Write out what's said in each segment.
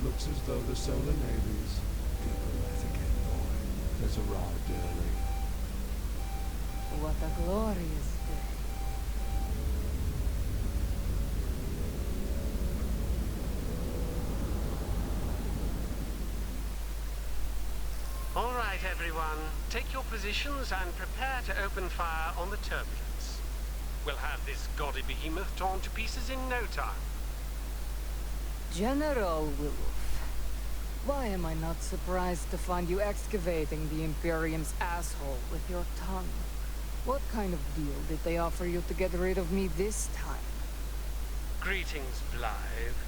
looks as though the Solar Navy's diplomatic envoy has arrived early. What a glorious day. All right, everyone. Take your positions and prepare to open fire on the turbulence. We'll have this gaudy behemoth torn to pieces in no time. General Wilf, why am I not surprised to find you excavating the Imperium's asshole with your tongue? What kind of deal did they offer you to get rid of me this time? Greetings, Blythe.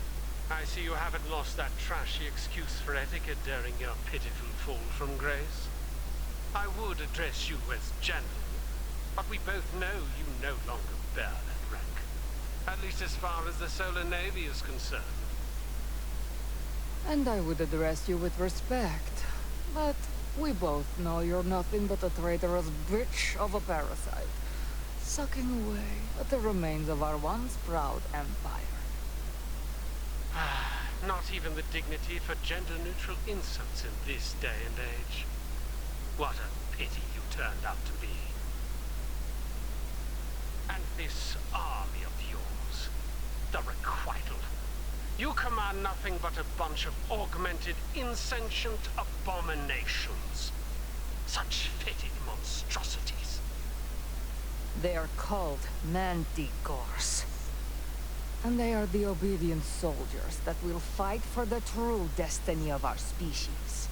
I see you haven't lost that trashy excuse for etiquette during your pitiful fall from grace. I would address you as General, but we both know you no longer bear that rank. At least as far as the Solar Navy is concerned. And I would address you with respect, but we both know you're nothing but a traitorous bitch of a parasite, sucking away at the remains of our once proud empire. Not even the dignity for gender-neutral insults in this day and age. What a pity you turned out to be. And this army of yours, the Requital. You command nothing but a bunch of augmented, insentient abominations. Such fetid monstrosities. They are called manticores. And they are the obedient soldiers that will fight for the true destiny of our species.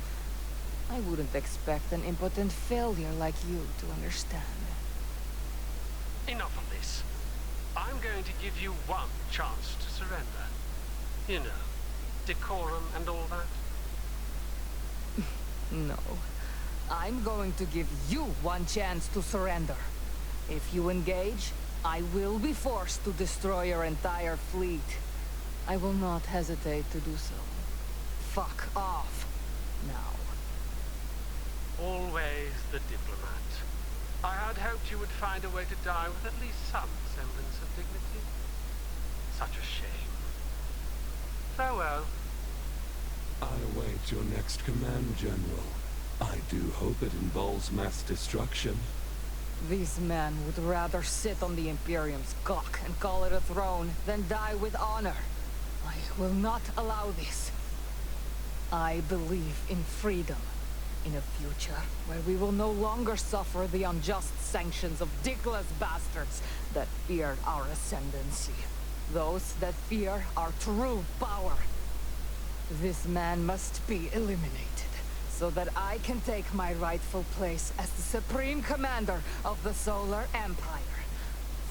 I wouldn't expect an impotent failure like you to understand. Enough of this. I'm going to give you one chance to surrender. You know, decorum and all that. No. I'm going to give you one chance to surrender. If you engage, I will be forced to destroy your entire fleet. I will not hesitate to do so. Fuck off. Now. Always the diplomat. I had hoped you would find a way to die with at least some semblance of dignity. Such a shame. Farewell. I await your next command, General. I do hope it involves mass destruction. These men would rather sit on the Imperium's cock and call it a throne than die with honor. I will not allow this. I believe in freedom. In a future where we will no longer suffer the unjust sanctions of dickless bastards that fear our ascendancy. Those that fear our true power. This man must be eliminated, so that I can take my rightful place as the Supreme Commander of the Solar Empire.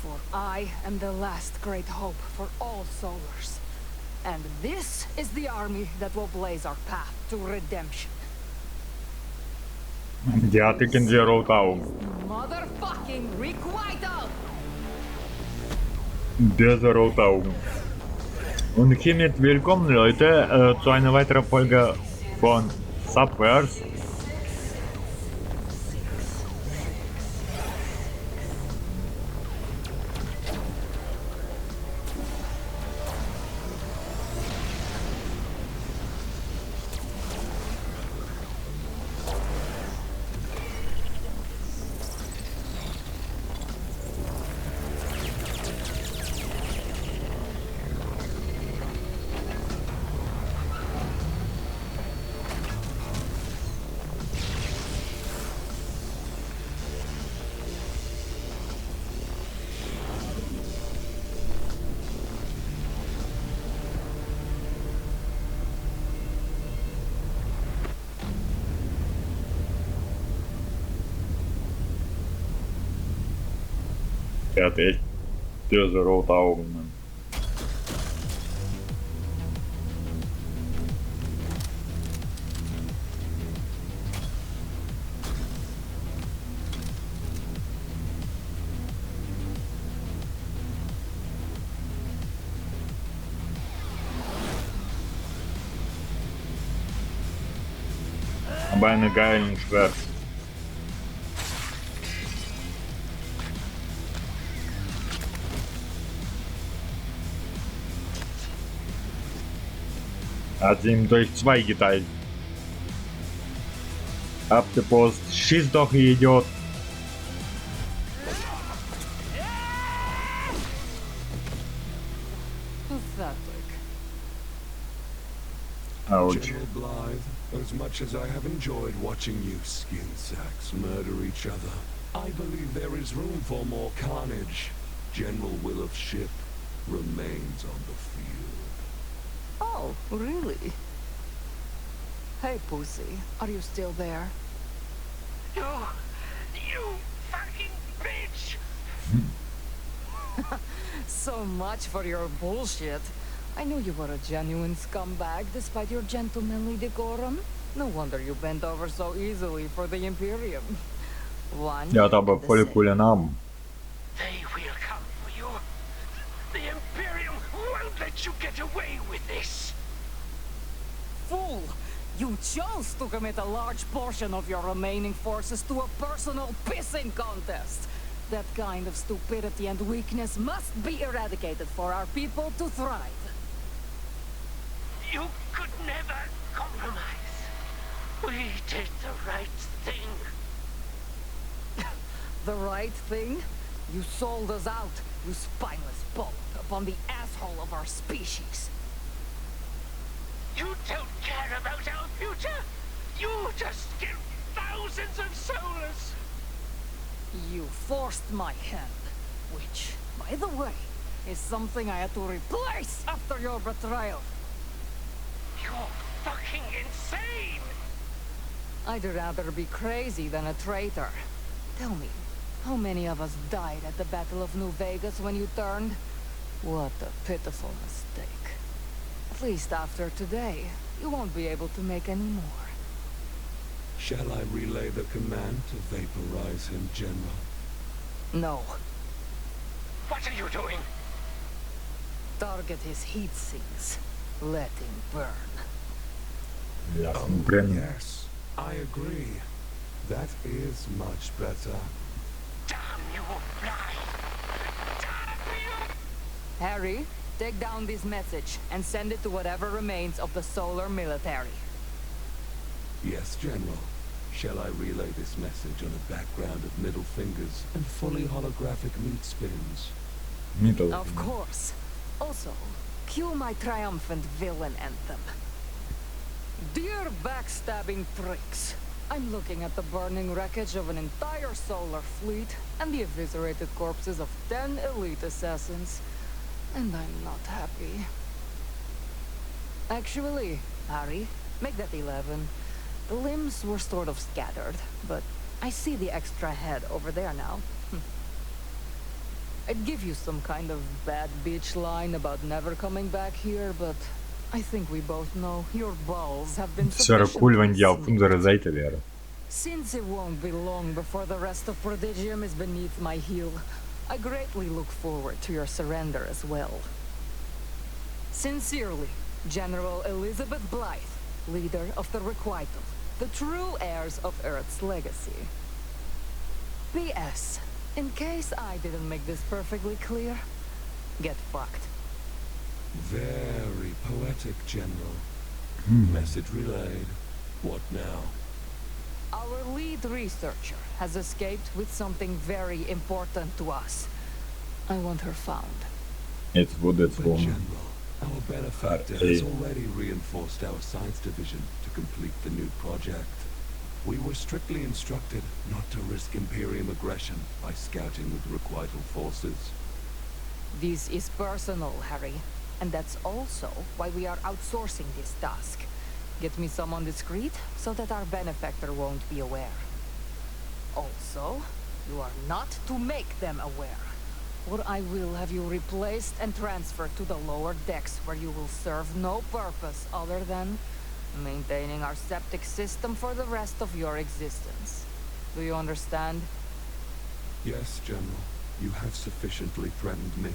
For I am the last great hope for all Solars. And this is the army that will blaze our path to redemption. Jag tycker inte jag råta om. Motherfucking Requital! Diese rote Augen. Und hiermit willkommen Leute zu einer weiteren Folge von Subverse. Ja, het echt deze rote ogen, man. Bijna geil schwert. hat sie ihm durch zwei geteilt. Abgepost, schieß doch, ihr Idiot! Pathetic. Ouch. General Blythe, as much as I have enjoyed watching you skin sacks murder each other, I believe there is room for more carnage. General Willow's ship remains on the field. Oh, really? Hey, Pussy, are you still there? You fucking bitch! So much for your bullshit. I knew you were a genuine scumbag despite your gentlemanly decorum. No wonder you bent over so easily for the Imperium. One Ja, aber and the voll same. cooler Namen. They will come for you. The Imperium won't let you get away with this. Fool! You chose to commit a large portion of your remaining forces to a personal pissing contest. That kind of stupidity and weakness must be eradicated for our people to thrive. You could never compromise. We did the right thing. The right thing? You sold us out, you spineless bulk, upon the asshole of our species. You don't care about our future. You just kill thousands of solars. You forced my hand, which, by the way, is something I had to replace after your betrayal. You're fucking insane. I'd rather be crazy than a traitor. Tell me, how many of us died at the Battle of New Vegas when you turned? What a pitiful mistake. At least after today, you won't be able to make any more. Shall I relay the command to vaporize him, General? No. What are you doing? Target his heat sinks. Let him burn. Jasny bryn. Yes, I agree. That is much better. Damn you, Blythe! Damn you! Harry, take down this message and send it to whatever remains of the solar military. Yes, General. Shall I relay this message on a background of middle fingers and fully holographic meat spins? Middle. Of course. Also, cue my triumphant villain anthem. Dear backstabbing pricks, I'm looking at the burning wreckage of an entire solar fleet and the eviscerated corpses of 10 elite assassins, and I'm not happy. Actually, Harry, make that 11. The limbs were sort of scattered, but I see the extra head over there now. I'd give you some kind of bad bitch line about never coming back here, but I think we both know your balls have been Så är det cool wenn die auf sufficiently unserer Seite wäre. Since it won't be long before the rest of Prodigium is beneath my heel, I greatly look forward to your surrender as well. Sincerely, General Elizabeth Blythe, leader of the Requital, the true heirs of Earth's legacy. P.S. In case I didn't make this perfectly clear, get fucked. Very poetic, General. Message relayed. What now? Our lead researcher has escaped with something very important to us. I want her found. It's good it's But home. General, our benefactor has already reinforced our science division to complete the new project. We were strictly instructed not to risk Imperium aggression by scouting with Requital forces. This is personal, Harry. And that's also why we are outsourcing this task. Get me someone discreet, so that our benefactor won't be aware. Also, you are not to make them aware, or I will have you replaced and transferred to the lower decks, where you will serve no purpose other than maintaining our septic system for the rest of your existence. Do you understand? Yes, General. You have sufficiently threatened me.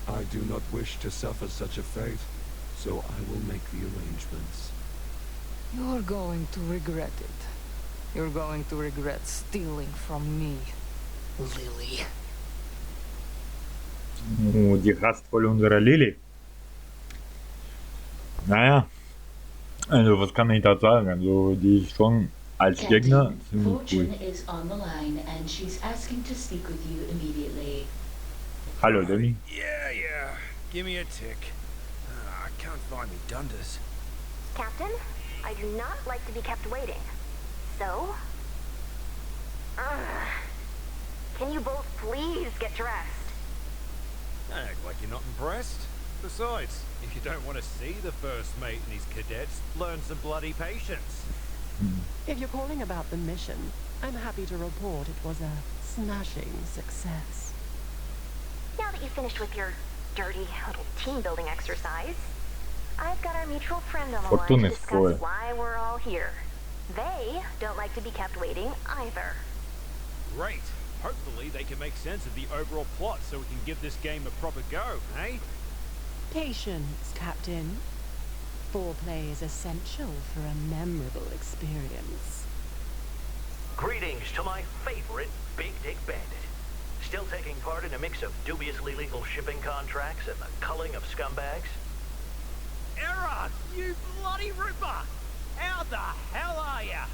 I do not wish to suffer such a fate, so I will make the arrangements. You're going to regret it. You're going to regret stealing from me, Lily. Die hasst voll unsere Lilly. Naja, Also, was kann ich da sagen? Also, die ist schon als Gegner Captain, ziemlich Fortune cool. is on the line and she's asking to speak with you immediately. Hallo, Danny. Yeah. Give me a tick. I can't find me dunders. Captain, I do not like to be kept waiting. So? Can you both please get dressed? Act like you're not impressed. Besides, if you don't want to see the first mate and his cadets, learn some bloody patience. If you're calling about the mission, I'm happy to report it was a smashing success. Now that you've finished with your dirty little team-building exercise, I've got our mutual friend on the line to Fortuna ist voll. discuss why we're all here. They don't like to be kept waiting either. Great. Hopefully they can make sense of the overall plot so we can give this game a proper go, eh? Patience, Captain. Foreplay is essential for a memorable experience. Greetings to my favorite Big Dick Bandit. Still taking part in a mix of dubiously legal shipping contracts and the culling of scumbags? Error! You bloody ripper! How the hell are ya?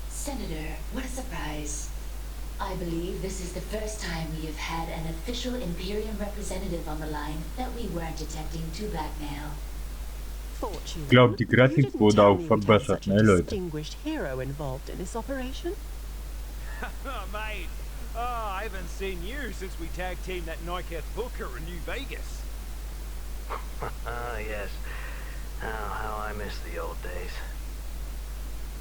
Senator, what a surprise. I believe this is the first time we have had an official Imperium representative on the line that we weren't attempting to blackmail. Fortune. Ich glaube, die you Grafik didn't wurde tell auch me we had verbessert, such a ne, Leute? distinguished hero involved in this operation. Oh, mate. Oh, I haven't seen you since we tag-teamed that Niketh hooker in New Vegas. Ah, yes. Oh, how I miss the old days.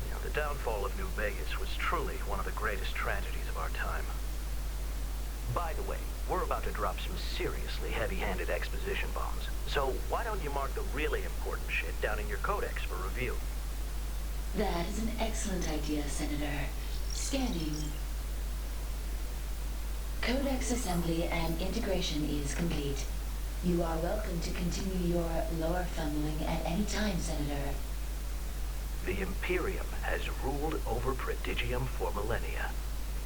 You know, the downfall of New Vegas was truly one of the greatest tragedies of our time. By the way, we're about to drop some seriously heavy-handed exposition bombs. So why don't you mark the really important shit down in your codex for review? That is an excellent idea, Senator. Scanning. Codex assembly and integration is complete. You are welcome to continue your lore fumbling at any time, Senator. The Imperium has ruled over Prodigium for millennia,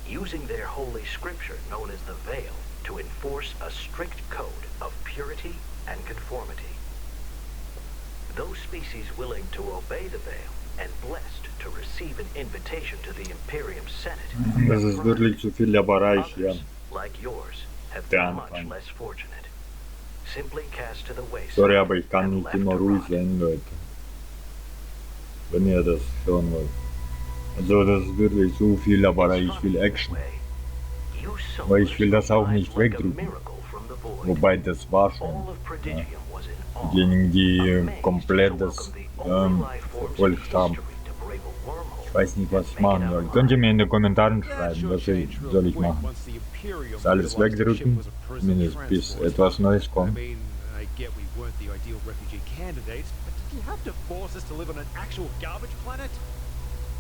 using their holy scripture known as the Veil to enforce a strict code of purity and conformity. Those species willing to obey the Veil and blessed to receive an invitation to the Imperium Senate Das ist wirklich zu viel Laberei hier. Others, like yours, have Der been much Anfang. less fortunate. Simply cast to the wayside Sorry, aber ich kann and nicht left immer to ruhig rot. sein, Leute. Wenn ihr das hören wollt. Also, das ist wirklich so viel Laberei. Ich will Action. Aber ich will das auch nicht wegdrücken. Wobei, das war schon. Ja. Diejenigen, die komplett das verfolgt haben. Ich weiß nicht, was ich machen soll. Könnt ihr mir in den Kommentaren schreiben, was soll ich machen? Das alles wegdrücken, zumindest bis etwas Neues I kommt. mean, I get we weren't the ideal refugee candidates, but did you have to force us to live on an actual garbage planet?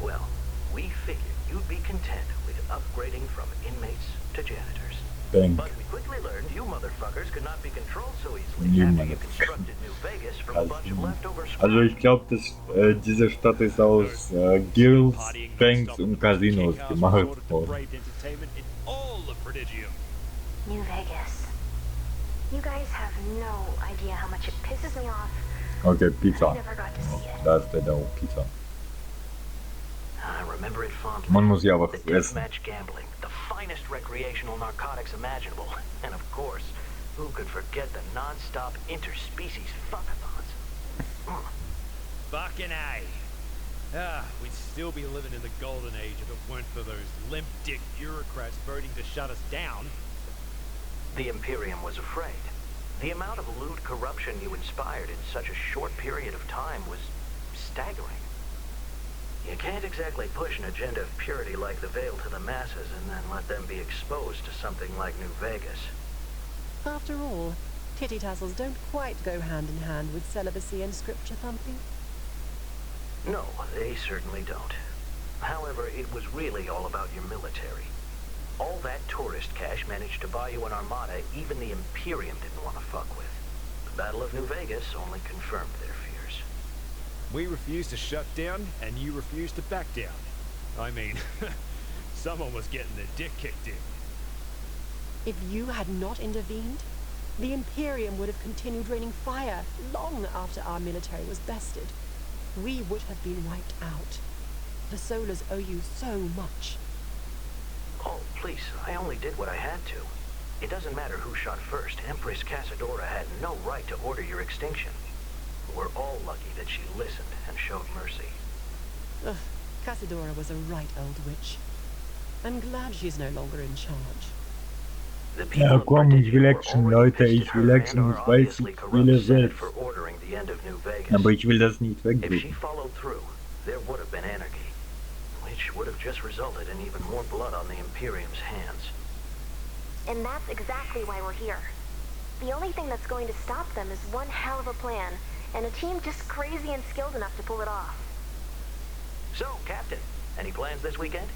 Well, we figured you'd be content with upgrading from inmates to janitors. Denk. But we quickly learned you motherfuckers could not be controlled so easily You after you motherfucker. constructed New Vegas from a bunch of leftover Also scrap. ich glaube, dass diese Stadt ist aus Guilds, Banks und Casinos gemacht worden. New Vegas. You guys have no idea how much it pisses me off. Okay, I Pizza. never got to see it. Da steht auch Pizza. I remember it fondly. Man muss ja aber The essen. deathmatch gambling, the finest recreational narcotics imaginable. And of course, who could forget the non-stop interspecies fuckathons? Fucking A. We'd still be living in the golden age if it weren't for those limp-dick bureaucrats voting to shut us down. The Imperium was afraid. The amount of lewd corruption you inspired in such a short period of time was staggering. You can't exactly push an agenda of purity like the Veil to the masses and then let them be exposed to something like New Vegas. After all, titty tassels don't quite go hand in hand with celibacy and scripture thumping. No, they certainly don't. However, it was really all about your military. All that tourist cash managed to buy you an armada even the Imperium didn't want to fuck with. The Battle of New Vegas only confirmed their fears. We refused to shut down, and you refused to back down. I mean, someone was getting their dick kicked in. If you had not intervened, the Imperium would have continued raining fire long after our military was bested. we would have been wiped out. The Solars owe you so much. Oh, please, I only did what I had to. It doesn't matter who shot first. Empress Casadora had no right to order your extinction. We're all lucky that she listened and showed mercy. Ugh, Casadora was a right old witch. I'm glad she's no longer in charge. The people Ja, of komm, ich will Prodigium were Action, already Leute, pissed ich at will her Action, and ich our weiß, obviously ich corrupt will es Senate selbst. for ordering the end of New Vegas. Aber ich will das nicht If she wegdrücken. followed through, there would have been anarchy, which would have just resulted in even more blood on the Imperium's hands. And that's exactly why we're here. The only thing that's going to stop them is one hell of a plan, and a team just crazy and skilled enough to pull it off. So, Captain, any plans this weekend?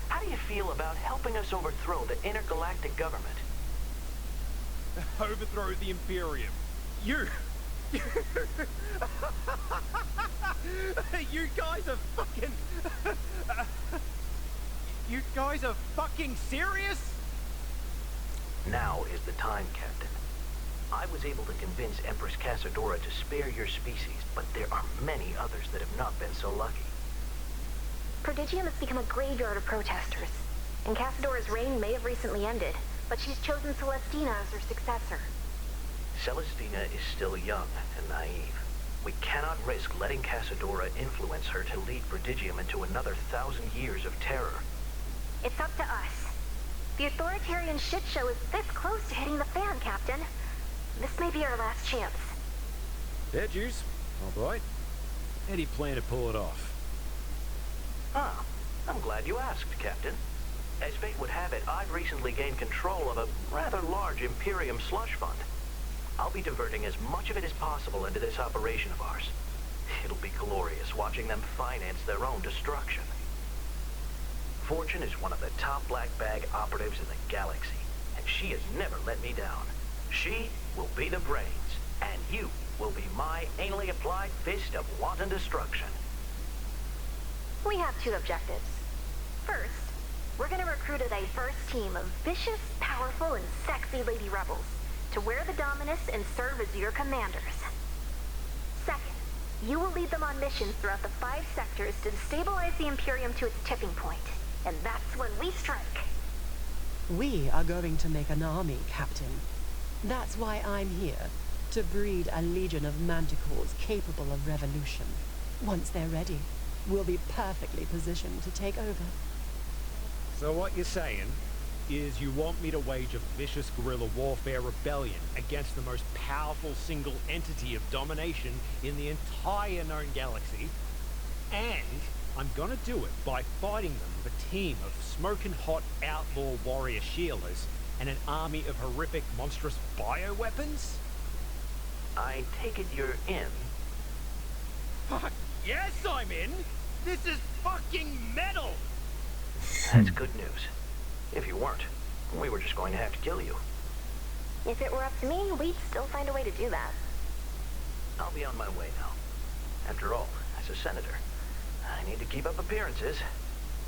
How do you feel about helping us overthrow the intergalactic government? Overthrow the Imperium. You You guys are fucking... You guys are fucking serious? Now is the time, Captain. I was able to convince Empress Casadora to spare your species, but there are many others that have not been so lucky. Prodigium has become a graveyard of protesters, and Casadora's reign may have recently ended, but she's chosen Celestina as her successor. Celestina is still young and naive. We cannot risk letting Casadora influence her to lead Prodigium into another 1,000 years of terror. It's up to us. The authoritarian shit show is this close to hitting the fan, Captain. This may be our last chance. Yeah, Juice. All right. How do you plan to pull it off? Ah, I'm glad you asked, Captain. As fate would have it, I've recently gained control of a rather large Imperium slush fund. I'll be diverting as much of it as possible into this operation of ours. It'll be glorious watching them finance their own destruction. Fortune is one of the top black bag operatives in the galaxy, and she has never let me down. She will be the brains, and you will be my anally applied fist of wanton destruction. We have two objectives. First, we're gonna recruit a diverse team of vicious, powerful, and sexy lady rebels to wear the Dominus and serve as your commanders. Second, you will lead them on missions throughout the 5 sectors to destabilize the Imperium to its tipping point. And that's when we strike. We are going to make an army, Captain. That's why I'm here, to breed a legion of manticores capable of revolution. Once they're ready, we'll be perfectly positioned to take over. So what you're saying is you want me to wage a vicious guerrilla warfare rebellion against the most powerful single entity of domination in the entire known galaxy, and I'm gonna do it by fighting them with a team of smoking hot outlaw warrior shielders and an army of horrific monstrous bioweapons? I take it you're in. Fuck yes, I'm in! This is fucking metal! That's good news. If you weren't, we were just going to have to kill you. If it were up to me, we'd still find a way to do that. I'll be on my way now. After all, as a senator, I need to keep up appearances.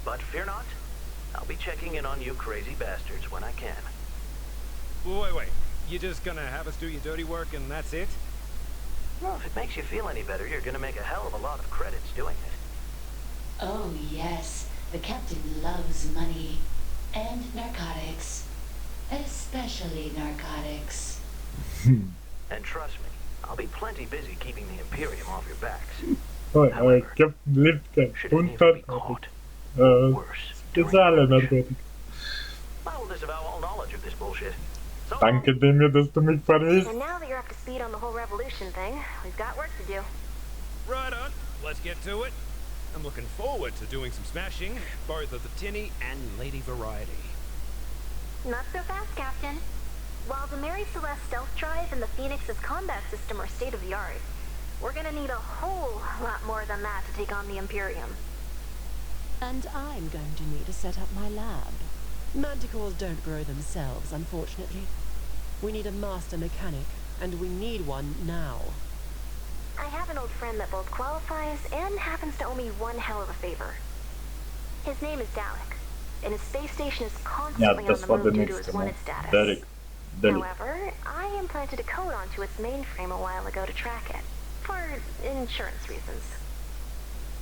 But fear not, I'll be checking in on you crazy bastards when I can. Wait. You're just gonna have us do your dirty work and that's it? Well, if it makes you feel any better, you're gonna make a hell of a lot of credits doing it. Oh yes, the captain loves money. And narcotics. Especially narcotics. And trust me, I'll be plenty busy keeping the Imperium off your backs. Captain Lipton, Should any of you be caught, or worse, during Spezielle the mission, Narkotik. I will disavow all knowledge of this bullshit. So Danke Demir, dass du mich verrätst. And now that you're up to speed on the whole revolution thing, we've got work to do. Right on, let's get to it. I'm looking forward to doing some smashing, both of the tinny and lady variety. Not so fast, Captain. While the Mary Celeste stealth drive and the Phoenix's combat system are state-of-the-art, we're gonna need a whole lot more than that to take on the Imperium. And I'm going to need to set up my lab. Manticores don't grow themselves, unfortunately. We need a master mechanic, and we need one now. I have an old friend that both qualifies and happens to owe me one hell of a favor. His name is Dallick, and his space station is constantly on the move due to his wanted status. Dallick. However, I implanted a code onto its mainframe a while ago to track it, for insurance reasons.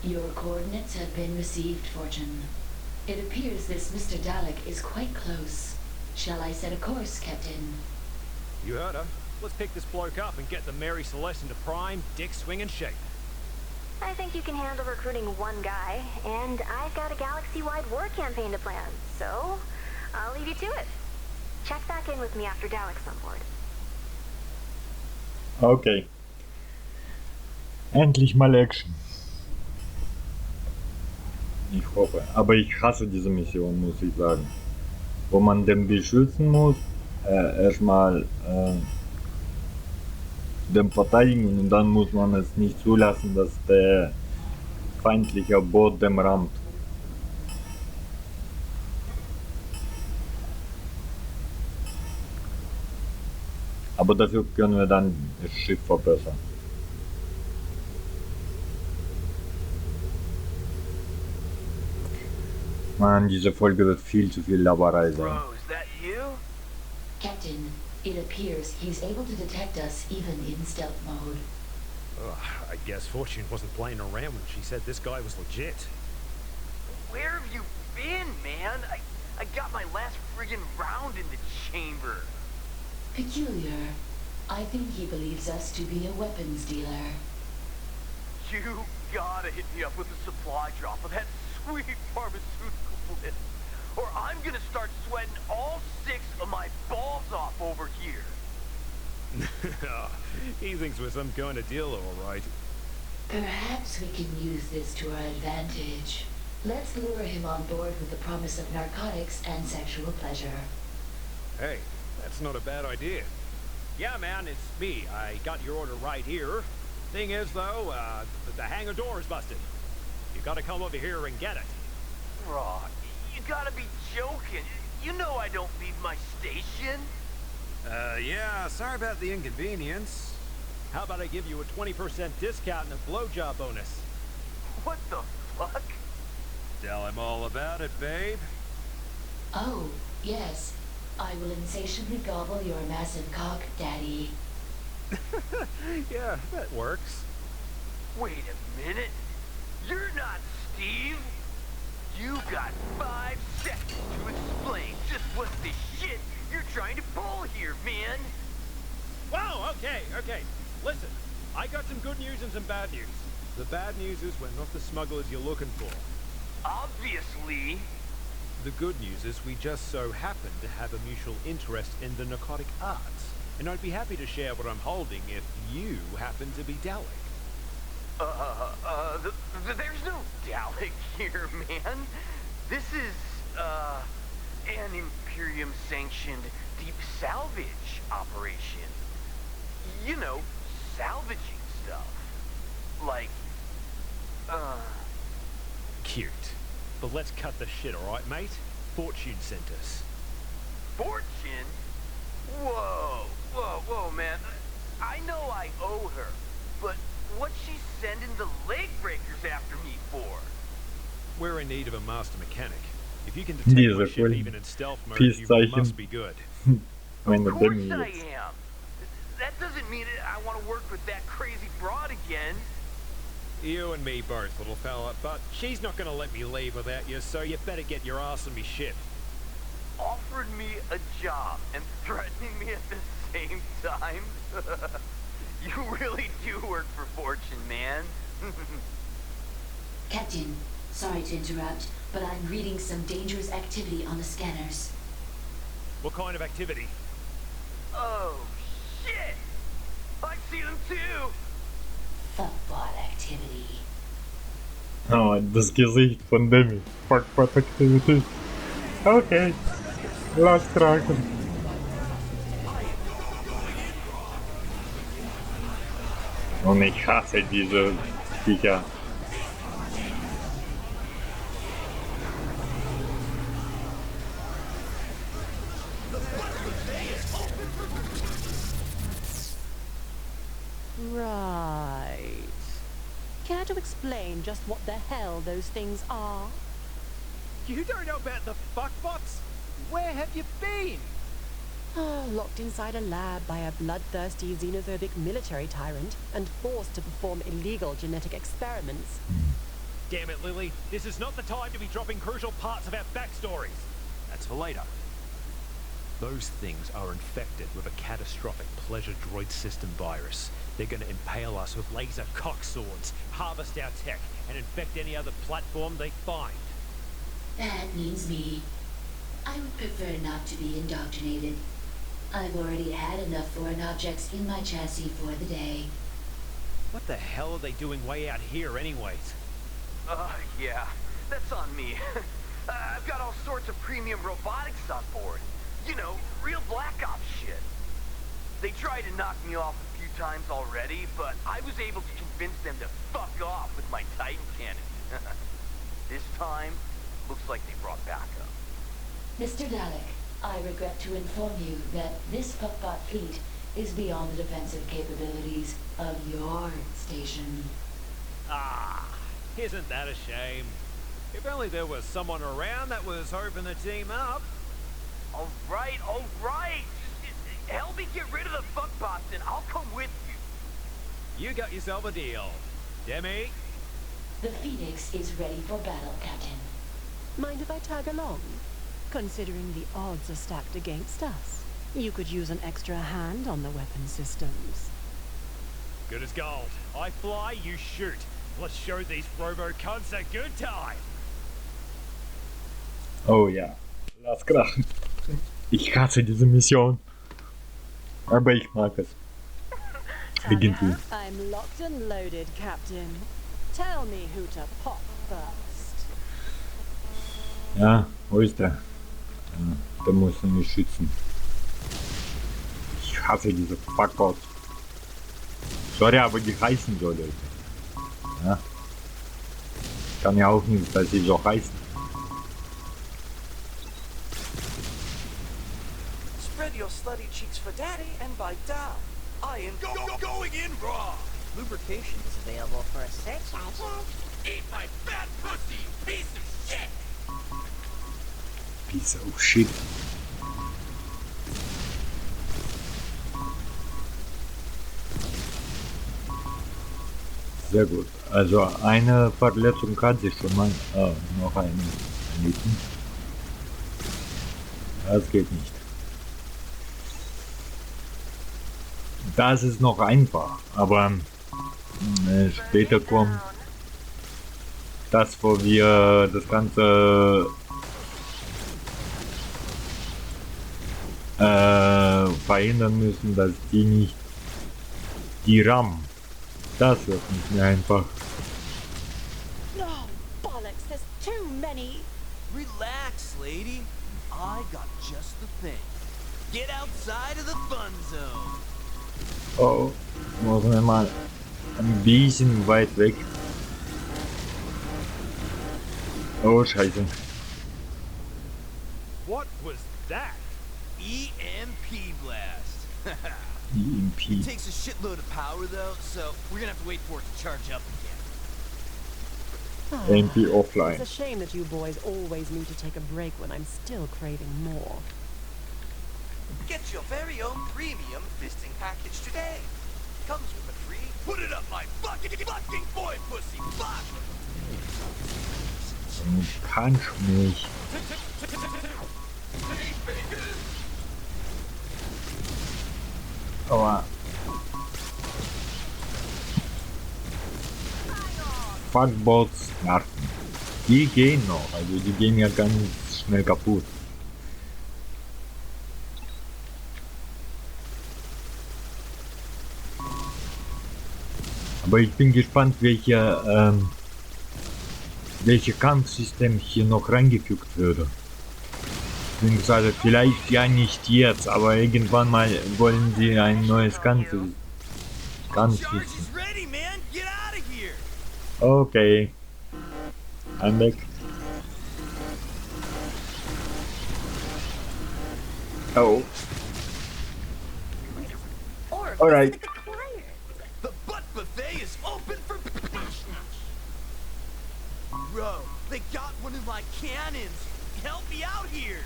Your coordinates have been received, Fortune. It appears this Mr. Dallick is quite close. Shall I set a course, Captain? You heard her. Let's pick this bloke up and get the Mary Celeste into prime, dick swinging shape. I think you can handle recruiting one guy, and I've got a galaxy-wide war campaign to plan, so I'll leave you to it. Check back in with me after Dallick's on board. Okay. Endlich mal Action. Ich hoffe. Aber ich hasse diese Mission, muss ich sagen. Wo man den beschützen muss, erstmal den verteidigen und dann muss man es nicht zulassen, dass der feindliche Boot dem rammt. Aber dafür können wir dann das Schiff verbessern. Mann, diese Folge wird viel zu viel Laberei sein. Rose, that you? Captain, it appears he's able to detect us even in stealth mode. Ugh, I guess Fortune wasn't playing around when she said this guy was legit. Where have you been, man? I got my last friggin' round in the chamber. Peculiar. I think he believes us to be a weapons dealer. You gotta hit me up with a supply drop of that sweet pharmaceutical blitz, or I'm gonna start sweating all 6 of my balls off over here. He thinks we're some kind of dealer, all right. Perhaps we can use this to our advantage. Let's lure him on board with the promise of narcotics and sexual pleasure. Hey, that's not a bad idea. Yeah, man, it's me. I got your order right here. Thing is, though, the hangar door is busted. You gotta come over here and get it. Raw, you gotta be joking. You know I don't leave my station. Yeah, sorry about the inconvenience. How about I give you a 20% discount and a blowjob bonus? What the fuck? Tell him all about it, babe. Oh, yes. I will insatiably gobble your massive cock, Daddy. Yeah, that works. Wait a minute. You're not Steve. You got 5 seconds to explain just what the shit you're trying to pull here, man. Whoa, okay. Listen, I got some good news and some bad news. The bad news is we're not the smugglers you're looking for. Obviously. The good news is we just so happen to have a mutual interest in the narcotic arts. And I'd be happy to share what I'm holding if you happen to be Dallick. There's no Dallick here, man. This is, an Imperium-sanctioned deep salvage operation. You know, salvaging stuff. Like, Cute. But let's cut the shit, alright, mate? Fortune sent us. Fortune? Whoa, man. I know I owe her, but what's she sending the leg breakers after me for? We're in need of a master mechanic. If you can detect my ship even in stealth mode, you must be good. Of course I am. That doesn't mean I want to work with that crazy broad again. You and me both, little fella, but she's not gonna let me leave without you, so you better get your ass on me ship. Offered me a job and threatening me at the same time? You really do work for Fortune, man. Captain, sorry to interrupt, but I'm reading some dangerous activity on the scanners. What kind of activity? Oh, shit! I see them too! Fuckbot activity. Oh, das Gesicht von Demi. Fuckbot Activity. Okay. Lass kraken. Und ich hasse diese Viecher. Right. Care to explain just what the hell those things are? You don't know about the fuckbots? Where have you been? Locked inside a lab by a bloodthirsty xenophobic military tyrant and forced to perform illegal genetic experiments. Damn it, Lily. This is not the time to be dropping crucial parts of our backstories. That's for later. Those things are infected with a catastrophic pleasure droid system virus. They're gonna impale us with laser cock swords, harvest our tech, and infect any other platform they find. That means me. I would prefer not to be indoctrinated. I've already had enough foreign objects in my chassis for the day. What the hell are they doing way out here anyways? Yeah, that's on me. I've got all sorts of premium robotics on board. You know, real Black Ops shit. They tried to knock me off a few times already, but I was able to convince them to fuck off with my Titan cannon. This time, looks like they brought backup. Mr. Dallick, I regret to inform you that this puckbot fleet is beyond the defensive capabilities of your station. Ah, isn't that a shame? If only there was someone around that was hoping to team up. All right. Just help me get rid of the fuckbots and I'll come with you. You got yourself a deal. Demi? The Phoenix is ready for battle, Captain. Mind if I tag along? Considering the odds are stacked against us, you could use an extra hand on the weapon systems. Good as gold. I fly, you shoot. Let's show these robo-cunts a good time. Oh ja, lass krachen. Ich hasse diese Mission. Aber ich mag es. Irgendwie. I'm locked and loaded, Captain. Tell me who to pop first. Ja, wo ist der? Ja, der muss mich schützen. Ich hasse diese Fuckbots. Sorry, aber die heißen so, Leute. Ja. Kann ja auch nicht, dass sie so heißen. Spread your slutty cheeks for daddy and bite down. I am going in raw. Lubrication is available for a search. Eat my fat pussy, piece of shit. Piece of shit. Sehr gut. Also eine Verletzung hat sich schon mal. Noch eine erlitten. Das geht nicht. Das ist noch einfach, aber später kommt das, wo wir das Ganze verhindern müssen, dass die nicht die rammen. Das wird nicht mehr einfach. No, bollocks, there's too many. Relax, lady. I got just the thing. Get outside of the fun zone. Oh, muss man mal ein bisschen weit weg. Oh, scheiße. What was that? EMP blast. EMP. It takes a shitload of power though, so we're gonna have to wait for it to charge up again. EMP offline. It's a shame that you boys always need to take a break when I'm still craving more. Get your very own premium fisting package today. Comes with a free put it up my fucking boy pussy. Fuck! Du kannst mich. Aber Fuckbots nerven. Die gehen noch, also die gehen ja ganz schnell kaputt. Aber ich bin gespannt, welche Kampfsystem hier noch reingefügt würde. Beziehungsweise vielleicht ja nicht jetzt, aber irgendwann mal wollen sie ein neues Kampfsystem. Okay. I'm back. Oh. Alright. The butt buffet is open for bro, they got one of my cannons. Help me out here.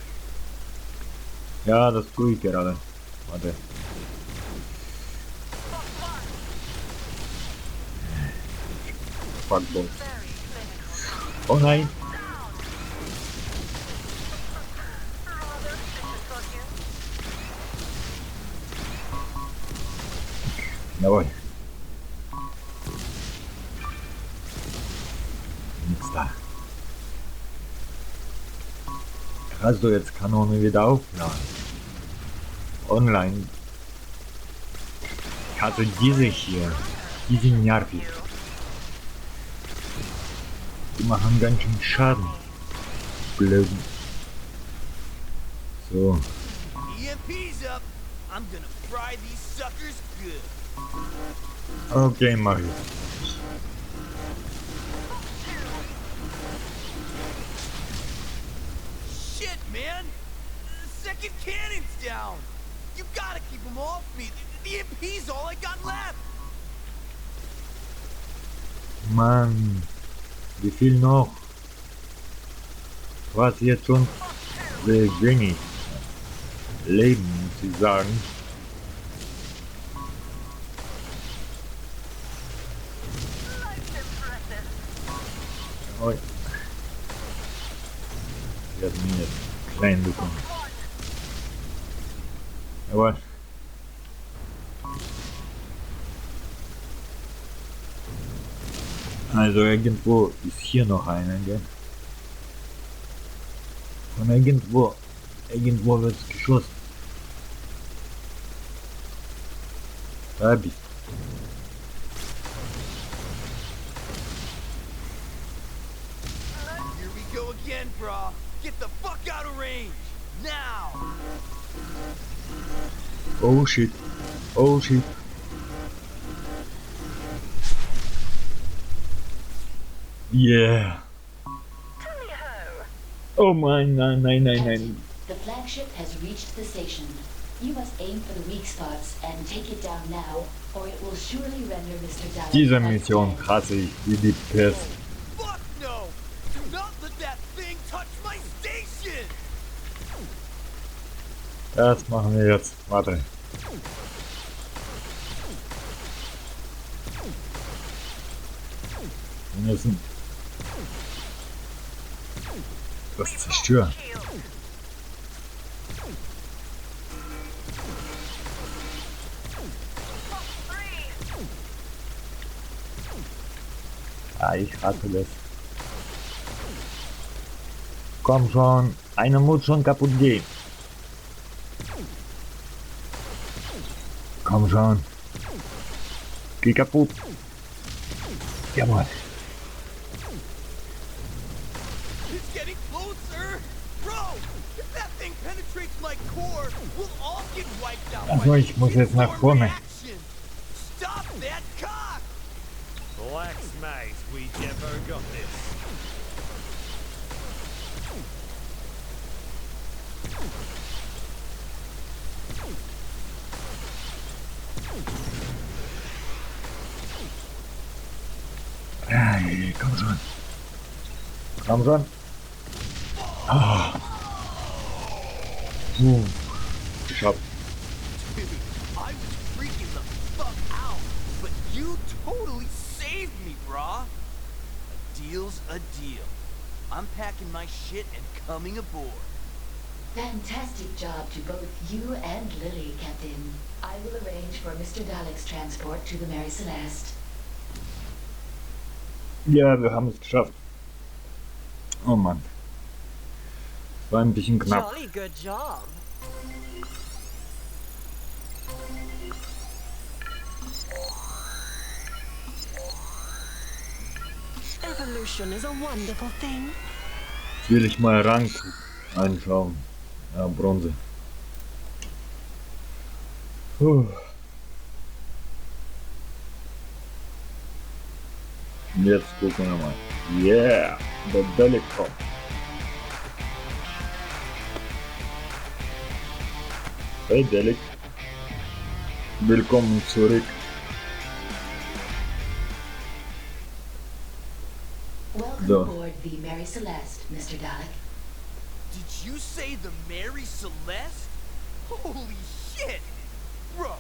Ja, das tue ich gerade. Warte. Fuckbox. Oh nein. Jawohl. Nix da. Kannst du jetzt Kanone wieder aufladen? Online. Also diese hier. Die sind nervig. Die machen ganz schön Schaden. Blöd. So. EMP's up. I'm gonna fry these suckers good. Okay, mach ich. Shit, man! The second cannon's down! You gotta keep them off me! The EMP's all I got left! Mann, wie viel noch? Was jetzt schon sehr wenig Leben, muss ich sagen. Oh. Ich werde mir jetzt klein bekommen. Aber also irgendwo ist hier noch einer, gell? Und irgendwo wird geschossen. Da bist du. Here we go again, brah. Get the fuck out of range! Now! Oh shit. Oh shit. Yeah. Oh mein, nein. The flagship has reached the station. You must aim for the weak spots and take it down now, or it will surely render Mr. Dallick Diese Mission hasse ich wie die Pest. Fuck no! Do not let that thing touch my station! Das machen wir jetzt. Warte. Wir müssen das zerstören. Ah, ich hasse das. Komm schon, einer muss schon kaputt gehen. Komm schon. Geh kaputt. Jawohl. It's getting closer! Bro! If that thing penetrates my core, we'll all get wiped out Also ich muss jetzt nach vorne. Stop that cock! Relax, mate. We defo got this. Hey, komm schon. Komm schon. Ah. Geschafft. Dude, I was freaking the fuck out, but you totally saved me, brah. A deal's a deal. I'm packing my shit and coming aboard. Fantastic job to both you and Lily, Captain. I will arrange for Mr. Dallick's transport to the Mary Celeste. Ja, wir haben es geschafft. Oh Mann. War ein bisschen knapp. Jolly good job. Evolution is a wonderful thing. Jetzt will ich mal Rang anschauen. Ja, Bronze. Und jetzt gucken wir mal. Yeah, der Dallick kommt. Hey Dallick. Willkommen zurück. Welcome So. aboard the Mary Celeste, Mr. Dallick. Did you say the Mary Celeste? Holy shit! Bro,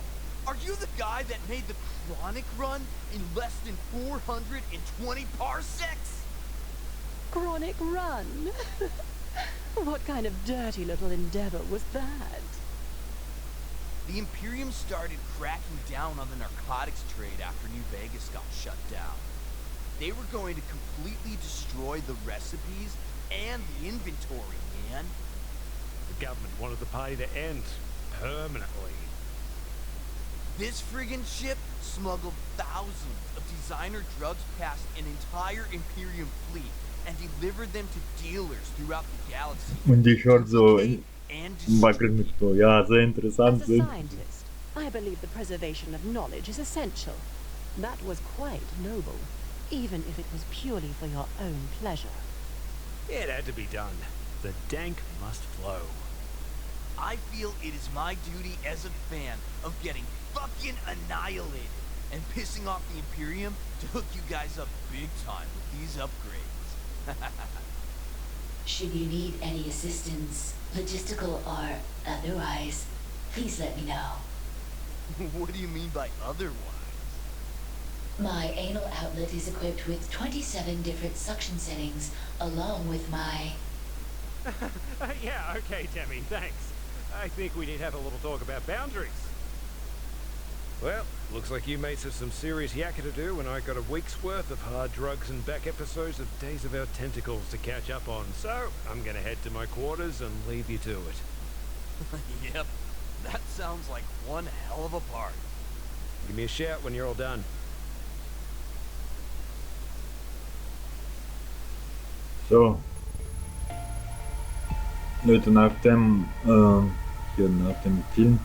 are you the guy that made the Chronic run in less than 420 parsecs? chronic run. What kind of dirty little endeavor was that? The Imperium started cracking down on the narcotics trade after New Vegas got shut down. They were going to completely destroy the recipes and the inventory, man. The government wanted the party to end permanently. This friggin' ship smuggled thousands of designer drugs past an entire Imperium fleet and delivered them to dealers throughout the galaxy. Und ich höre so And im Background mit so, ja, sehr interessant. As a scientist, I believe the preservation of knowledge is essential. That was quite noble, even if it was purely for your own pleasure. It had to be done. The dank must flow. I feel it is my duty as a fan of getting fucking annihilated and pissing off the Imperium to hook you guys up big time with these upgrades. Should you need any assistance, logistical or otherwise, please let me know. What do you mean by otherwise? My anal outlet is equipped with 27 different suction settings, along with my... Yeah, okay, Demi, thanks. I think we need to have a little talk about boundaries. Well, looks like you mates have some serious yakka to do, and I got a week's worth of hard drugs and back episodes of Days of Our Tentacles to catch up on. So, I'm gonna head to my quarters and leave you to it. Yep, that sounds like one hell of a party. Give me a shout when you're all done. So. Leute, nach dem Film,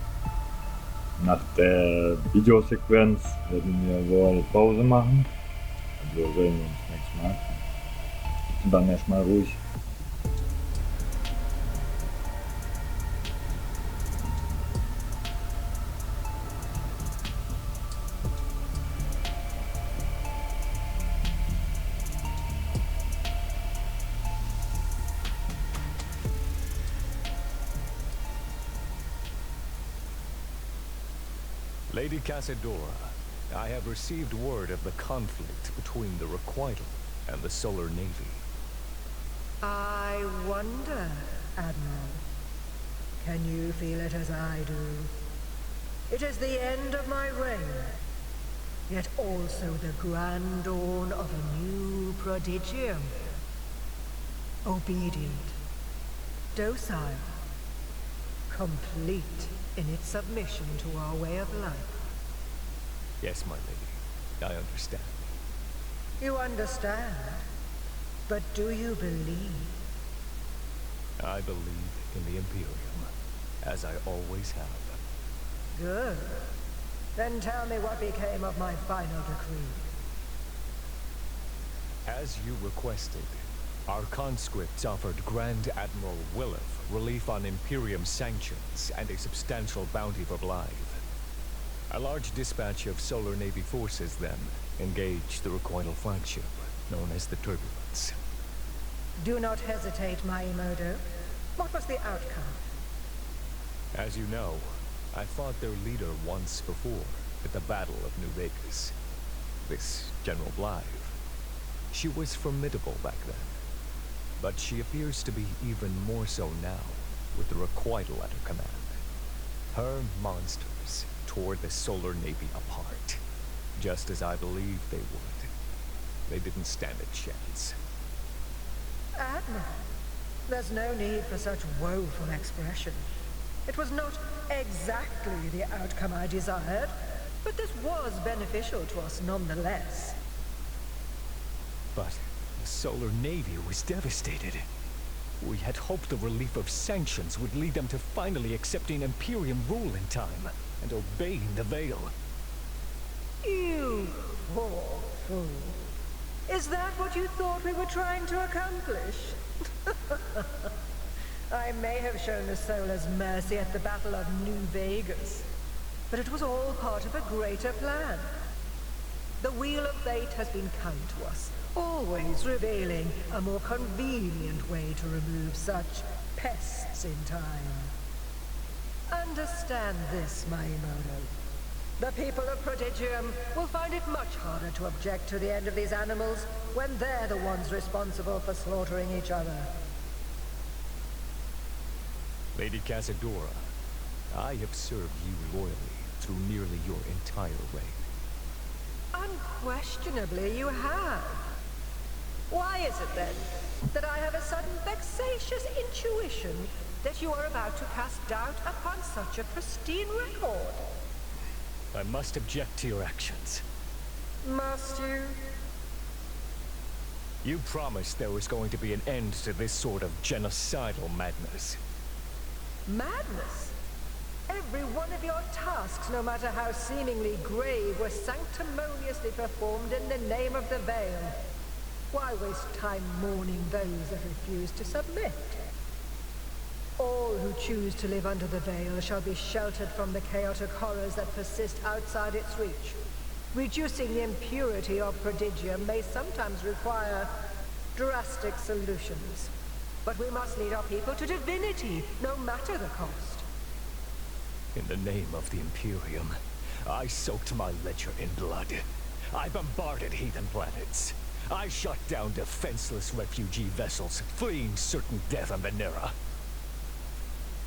nach der Videosequenz werden wir wohl Pause machen. Also sehen wir uns nächstes Mal. Und dann erstmal ruhig. Lady Casadora, I have received word of the conflict between the Requital and the Solar Navy. I wonder, Admiral. Can you feel it as I do? It is the end of my reign, yet also the grand dawn of a new prodigium. Obedient, docile, complete in its submission to our way of life. Yes, my lady. I understand. You understand? But do you believe? I believe in the Imperium, as I always have. Good. Then tell me what became of my final decree. As you requested, our conscripts offered Grand Admiral Williff relief on Imperium sanctions and a substantial bounty for Blythe. A large dispatch of Solar Navy forces then engaged the Requital flagship, known as the Turbulence. Do not hesitate, my Imodo. What was the outcome? As you know, I fought their leader once before at the Battle of New Vegas. This General Blythe. She was formidable back then. But she appears to be even more so now, with the Requital at her command. Her monsters tore the Solar Navy apart, just as I believed they would. They didn't stand a chance. Admiral, there's no need for such woeful expression. It was not exactly the outcome I desired, but this was beneficial to us nonetheless. But the Solar Navy was devastated. We had hoped the relief of sanctions would lead them to finally accepting Imperium rule in time and obeying the Veil. You poor fool. Is that what you thought we were trying to accomplish? I may have shown the Solars mercy at the Battle of New Vegas, but it was all part of a greater plan. The Wheel of Fate has been kind to us, always revealing a more convenient way to remove such pests in time. Understand this, my Imodo. The people of Prodigium will find it much harder to object to the end of these animals when they're the ones responsible for slaughtering each other. Lady Casadora, I have served you loyally through nearly your entire reign. Unquestionably you have. Why is it then that I have a sudden vexatious intuition that you are about to cast doubt upon such a pristine record? I must object to your actions. Must you? You promised there was going to be an end to this sort of genocidal madness. Madness? Every one of your tasks, no matter how seemingly grave, were sanctimoniously performed in the name of the Veil. Why waste time mourning those that refuse to submit? All who choose to live under the Veil shall be sheltered from the chaotic horrors that persist outside its reach. Reducing the impurity of Prodigium may sometimes require drastic solutions. But we must lead our people to divinity, no matter the cost. In the name of the Imperium, I soaked my ledger in blood. I bombarded heathen planets. I shot down defenseless refugee vessels, fleeing certain death on Venera.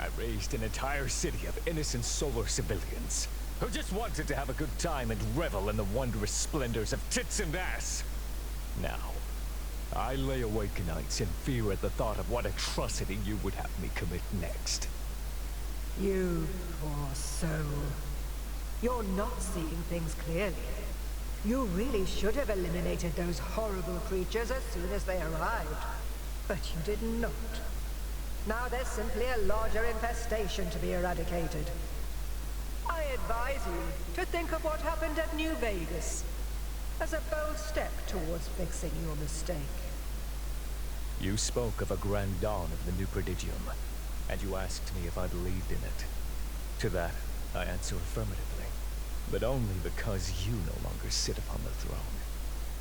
I raised an entire city of innocent solar civilians, who just wanted to have a good time and revel in the wondrous splendors of tits and ass. Now, I lay awake nights in fear at the thought of what atrocity you would have me commit next. You poor soul. You're not seeing things clearly. You really should have eliminated those horrible creatures as soon as they arrived. But you did not. Now there's simply a larger infestation to be eradicated. I advise you to think of what happened at New Vegas as a bold step towards fixing your mistake. You spoke of a grand dawn of the new Prodigium, and you asked me if I believed in it. To that, I answer affirmatively, but only because you no longer sit upon the throne.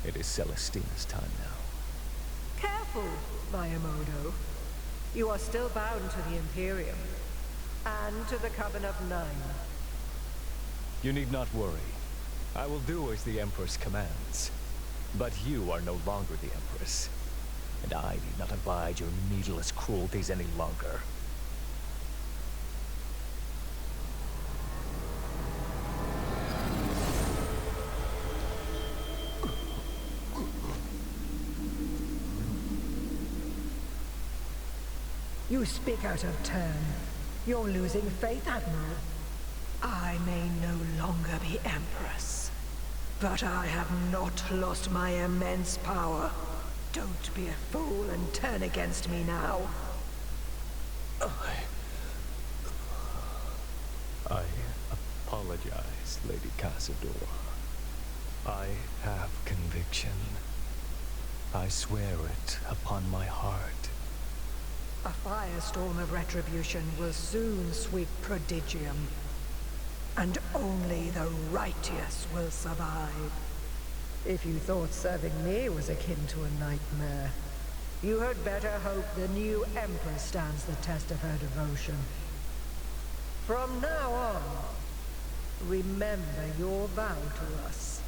It is Celestina's time now. Careful, Miyamoto. You are still bound to the Imperium, and to the Coven of Nine. You need not worry. I will do as the Empress commands. But you are no longer the Empress, and I need not abide your needless cruelties any longer. You speak out of turn. You're losing faith, Admiral. I may no longer be Empress, but I have not lost my immense power. Don't be a fool and turn against me now. I apologize, Lady Casadora. I have conviction. I swear it upon my heart. A firestorm of retribution will soon sweep Prodigium. And only the righteous will survive. If you thought serving me was akin to a nightmare, you had better hope the new Empress stands the test of her devotion. From now on, remember your vow to us.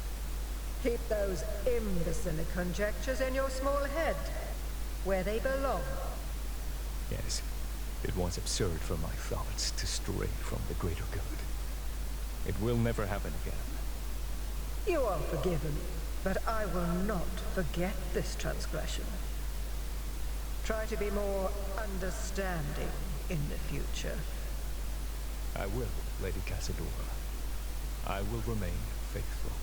Keep those imbecile conjectures in your small head, where they belong. Yes, it was absurd for my thoughts to stray from the greater good. It will never happen again. You are forgiven, but I will not forget this transgression. Try to be more understanding in the future. I will, Lady Casadora. I will remain faithful.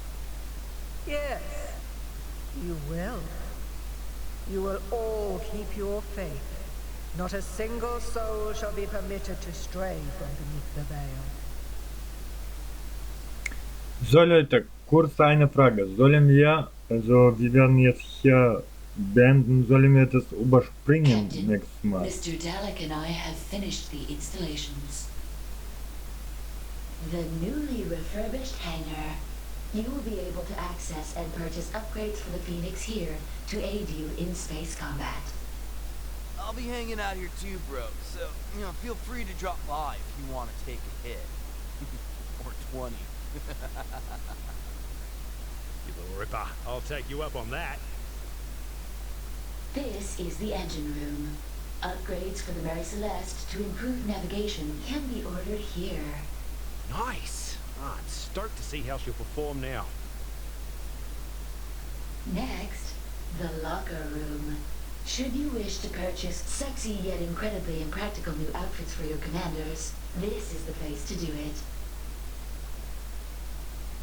Yes, you will. You will all keep your faith. Not a single soul shall be permitted to stray from beneath the veil. Sollen der kurz eine Frage. Sollen wir, also wir werden jetzt hier beenden, sollen wir das überspringen nächstes Mal? Mr. Dallick and I have finished the installations. The newly refurbished hangar. You will be able to access and purchase upgrades for the Phoenix here to aid you in space combat. I'll be hanging out here too, bro, so, feel free to drop by if you want to take a hit. Or 20. You little ripper. I'll take you up on that. This is the engine room. Upgrades for the Mary Celeste to improve navigation can be ordered here. Nice. I'm stoked to see how she'll perform now. Next, the locker room. Should you wish to purchase sexy yet incredibly impractical new outfits for your commanders, this is the place to do it.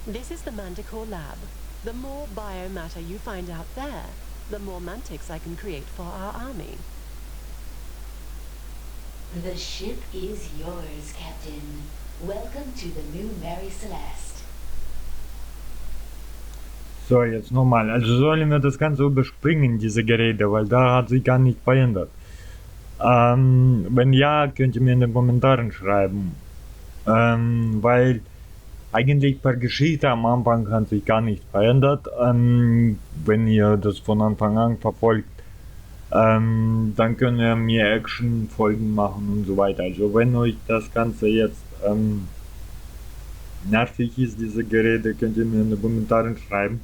This is the Manticore lab. The more biomatter you find out there, the more mantics I can create for our army. The ship is yours, Captain. Welcome to the new Mary Celeste. So, jetzt nochmal. Also sollen wir das Ganze überspringen, diese Geräte, weil da hat sich gar nichts verändert. Wenn ja, könnt ihr mir in den Kommentaren schreiben. Weil eigentlich per Geschichte am Anfang hat sich gar nichts verändert. Wenn ihr das von Anfang an verfolgt, dann könnt ihr mir Action-Folgen machen und so weiter. Also wenn euch das Ganze jetzt nervig ist, diese Geräte, könnt ihr mir in den Kommentaren schreiben,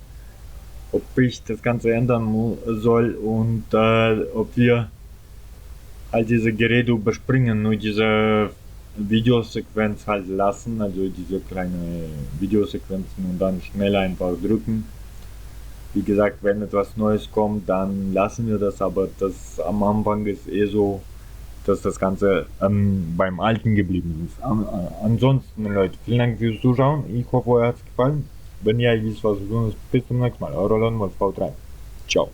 ob ich das Ganze ändern soll und ob wir all diese Geräte überspringen, nur diese Videosequenz halt lassen, also diese kleine Videosequenzen und dann schnell einfach drücken. Wie gesagt, wenn etwas Neues kommt, dann lassen wir das, aber das am Anfang ist eh so, dass das Ganze beim Alten geblieben ist. Ansonsten, Leute, vielen Dank fürs Zuschauen. Ich hoffe, euch hat es gefallen. Wenn ja, ihr wisst, was zu tun ist. Bis zum nächsten Mal. Eure Lon, Wolf, V3. Ciao.